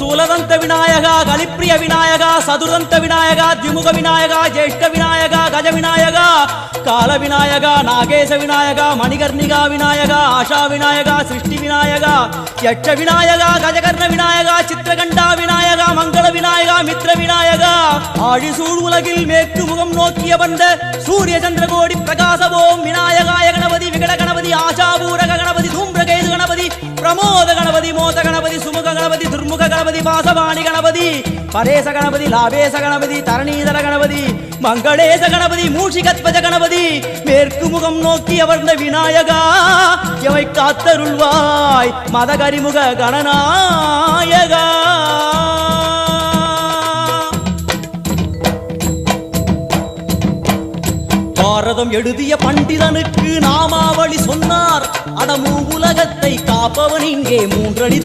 स्थूलदंत विनायका कलिप्रिय विनायका सदुर्दंत विनायका द्विमुख विनायका ज्येष्ठ विनायका गज विनायका काल विनायका नागेश विनायका मणिकर्णिका विनायका आशा विनायका सृष्टि विनायका यक्ष विनायका गजकर्ण विनायका चित्रकंडा विनायका मंगल विनायका मित्र विनायका आழிசூழ் உலகில் மேற்கு முகம் நோக்கிய வந்த சூரிய சந்திரகோடி பிரகாசவோம் விநாயகாய கணபதி விகட கணபதி ஆசாபூரக கணபதி தூம்ரகேது கணபதி प्रमोद गणपति मोद गणपति सुमुख गणपति दुर्मुख गणपति वासवाणी गणपति परेश गणपति लाभेश गणपति तरणीधर गणपति मंगलेश गणपति मूषिकध्वज गणपति மேற்கு முகம் நோக்கி அமர்ந்த விநாயகா எவை காத்தருள்வாய் மதகரிமுக கணநாயகா பாரதம் எழுதிய பண்டிதனுக்கு நாமாவளி சொன்னார் அடமூ உலகத்தை காப்பவன் இங்கே மூன்றடி